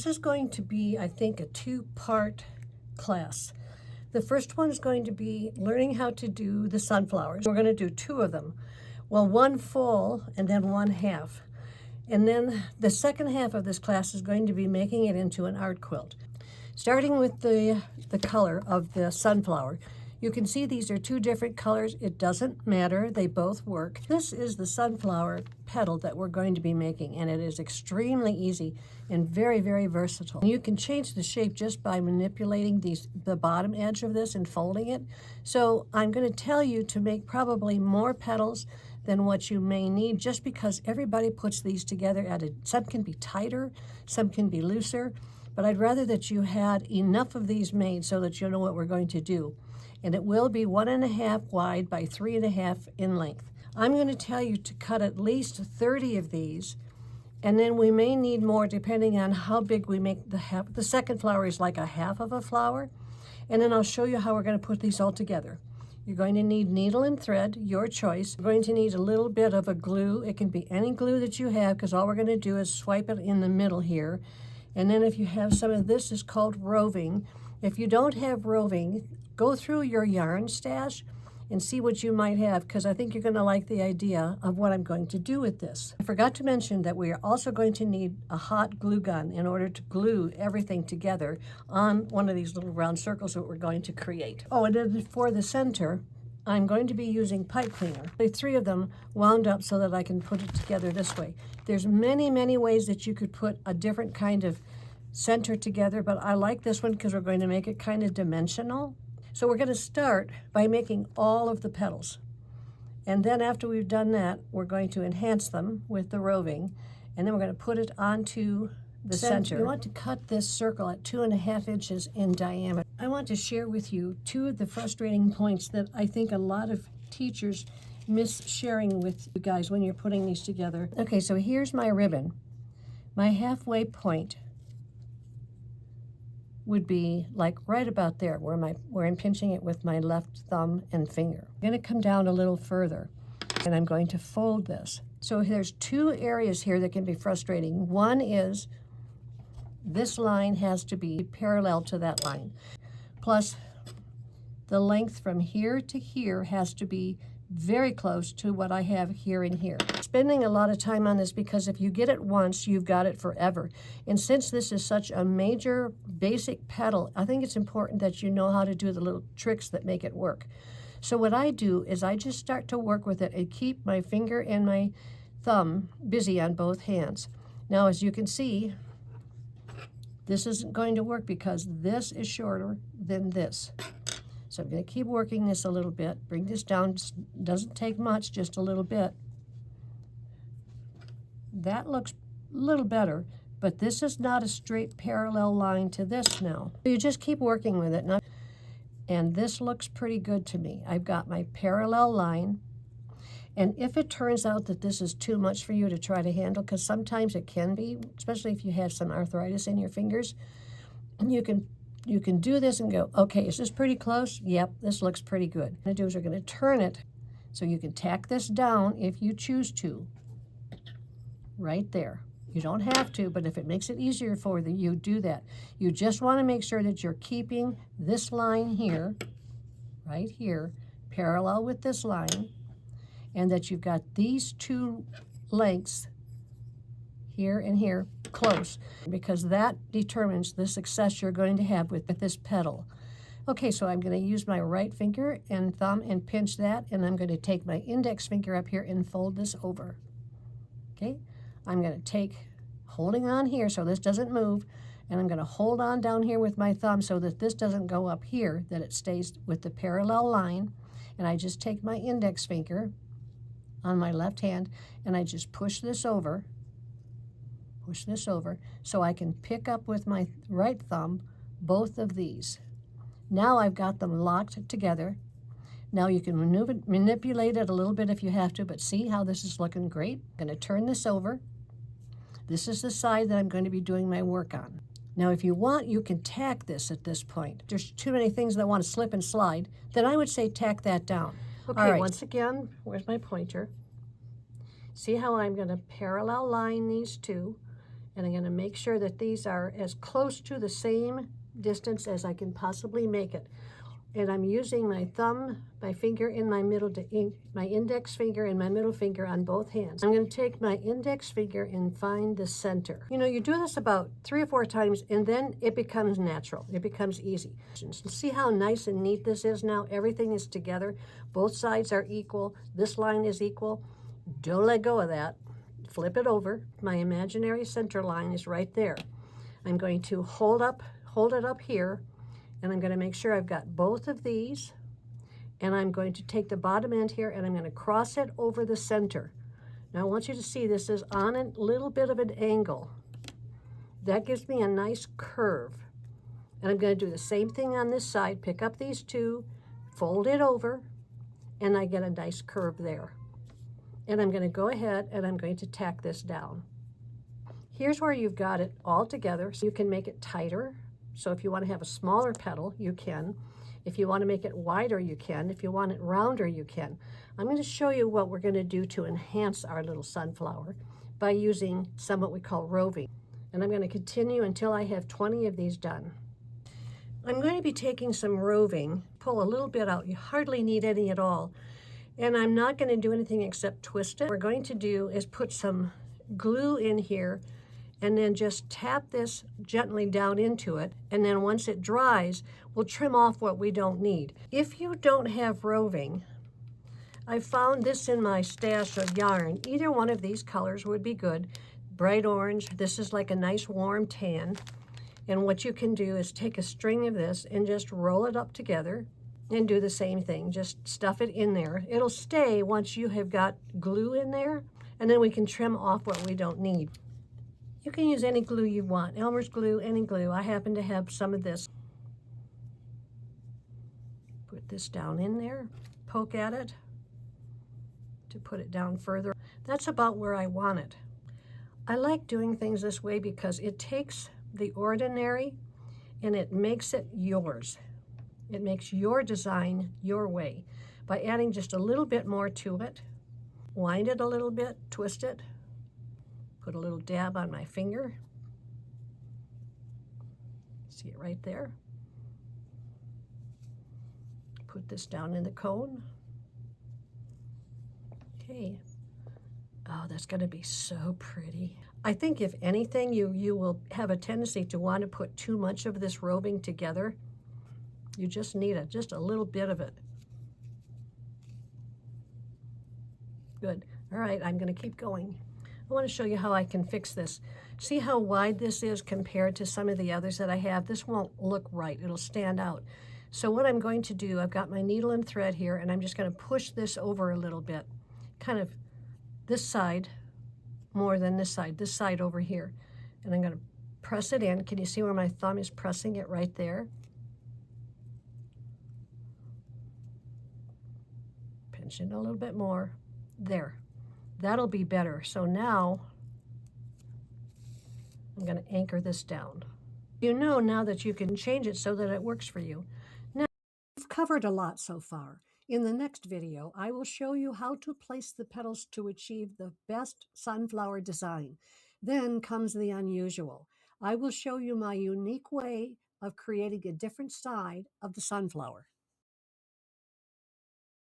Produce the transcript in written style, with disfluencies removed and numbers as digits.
This is going to be, I think, a two-part class. The first one is going to be learning how to do the sunflowers. We're going to do two of them. Well, one full and then one half. And then the second half of this class is going to be making it into an art quilt. Starting with the color of the sunflower. You can see these are two different colors. It doesn't matter, they both work. This is the sunflower petal that we're going to be making, and it is extremely easy and very, very versatile. You can change the shape just by manipulating the bottom edge of this and folding it. So I'm going to tell you to make probably more petals than what you may need, just because everybody puts these together some can be tighter, some can be looser, but I'd rather that you had enough of these made so that you know what we're going to do. And it will be 1.5 wide by 3.5 in length. I'm going to tell you to cut at least 30 of these, and then we may need more depending on how big we make the half. The second flower is like a half of a flower, and then I'll show you how we're going to put these all together. You're going to need needle and thread, your choice. You're going to need a little bit of a glue. It can be any glue that you have, because all we're going to do is swipe it in the middle here. And then if you have some of this, is called roving. If you don't have roving, go through your yarn stash and see what you might have, because I think you're going to like the idea of what I'm going to do with this. I forgot to mention that we are also going to need a hot glue gun in order to glue everything together on one of these little round circles that we're going to create. Oh, and then for the center, I'm going to be using pipe cleaner. The 3 of them wound up so that I can put it together this way. There's many, many ways that you could put a different kind of center together, but I like this one because we're going to make it kind of dimensional. So we're going to start by making all of the petals. And then after we've done that, we're going to enhance them with the roving, and then we're going to put it onto the center. You want to cut this circle at 2.5 inches in diameter. I want to share with you 2 of the frustrating points that I think a lot of teachers miss sharing with you guys when you're putting these together. Okay, so here's my ribbon. My halfway point would be like right about there where I'm pinching it with my left thumb and finger. I'm going to come down a little further, and I'm going to fold this. So there's 2 areas here that can be frustrating. One is this line has to be parallel to that line. Plus, the length from here to here has to be very close to what I have here and here. Spending a lot of time on this, because if you get it once, you've got it forever. And since this is such a major basic petal, I think it's important that you know how to do the little tricks that make it work. So what I do is I just start to work with it and keep my finger and my thumb busy on both hands. Now, as you can see, this isn't going to work because this is shorter than this. So I'm going to keep working this a little bit, bring this down. Doesn't take much, just a little bit. That looks a little better, but this is not a straight parallel line to this now. So you just keep working with it. And this looks pretty good to me. I've got my parallel line. And if it turns out that this is too much for you to try to handle, because sometimes it can be, especially if you have some arthritis in your fingers, you can do this and go, okay, is this pretty close? Yep, this looks pretty good. What I'm going to do is we're going to turn it so you can tack this down if you choose to, right there. You don't have to, but if it makes it easier for you, do that. You just want to make sure that you're keeping this line here, right here, parallel with this line, and that you've got these 2 lengths here and here close, because that determines the success you're going to have with this petal. Okay, so I'm going to use my right finger and thumb and pinch that, and I'm going to take my index finger up here and fold this over. Okay, I'm going to take, holding on here so this doesn't move, and I'm going to hold on down here with my thumb so that this doesn't go up here, that it stays with the parallel line, and I just take my index finger on my left hand, and I just push this over so I can pick up with my right thumb both of these. Now I've got them locked together. Now you can manipulate it a little bit if you have to, but see how this is looking great? I'm going to turn this over. This is the side that I'm going to be doing my work on. Now if you want, you can tack this at this point. There's too many things that want to slip and slide, then I would say tack that down. Okay, all right. Once again, where's my pointer? See how I'm going to parallel line these 2, And I'm going to make sure that these are as close to the same distance as I can possibly make it. And I'm using my thumb, my finger in my middle, my index finger and my middle finger on both hands. I'm going to take my index finger and find the center. You know, you do this about 3 or 4 times and then it becomes natural. It becomes easy. See how nice and neat this is now? Everything is together. Both sides are equal. This line is equal. Don't let go of that. Flip it over. My imaginary center line is right there. I'm going to hold it up here, and I'm going to make sure I've got both of these, and I'm going to take the bottom end here and I'm going to cross it over the center. Now I want you to see this is on a little bit of an angle. That gives me a nice curve. And I'm going to do the same thing on this side. Pick up these two, fold it over, and I get a nice curve there. And I'm going to go ahead and I'm going to tack this down. Here's where you've got it all together. So you can make it tighter. So if you want to have a smaller petal, you can. If you want to make it wider, you can. If you want it rounder, you can. I'm going to show you what we're going to do to enhance our little sunflower by using some what we call roving. And I'm going to continue until I have 20 of these done. I'm going to be taking some roving, pull a little bit out. You hardly need any at all. And I'm not going to do anything except twist it. What we're going to do is put some glue in here and then just tap this gently down into it. And then once it dries, we'll trim off what we don't need. If you don't have roving, I found this in my stash of yarn. Either one of these colors would be good. Bright orange, this is like a nice warm tan. And what you can do is take a string of this and just roll it up together and do the same thing. Just stuff it in there. It'll stay once you have got glue in there, and then we can trim off what we don't need. You can use any glue you want. Elmer's glue, any glue. I happen to have some of this. Put this down in there, poke at it to put it down further. That's about where I want it. I like doing things this way because it takes the ordinary and it makes it yours. It makes your design your way by adding just a little bit more to it. Wind it a little bit, twist it, put a little dab on my finger. See it right there. Put this down in the cone. Okay. Oh, that's going to be so pretty. I think if anything, you will have a tendency to want to put too much of this roving together. You just need just a little bit of it. Good. All right, I'm going to keep going. I want to show you how I can fix this. See how wide this is compared to some of the others that I have? This won't look right. It'll stand out. So what I'm going to do, I've got my needle and thread here, and I'm just going to push this over a little bit. Kind of this side more than this side over here. And I'm going to press it in. Can you see where my thumb is pressing it right there? Pinch it a little bit more. There. That'll be better. So now I'm going to anchor this down. You know now that you can change it so that it works for you. Now, we've covered a lot so far. In the next video, I will show you how to place the petals to achieve the best sunflower design. Then comes the unusual. I will show you my unique way of creating a different side of the sunflower.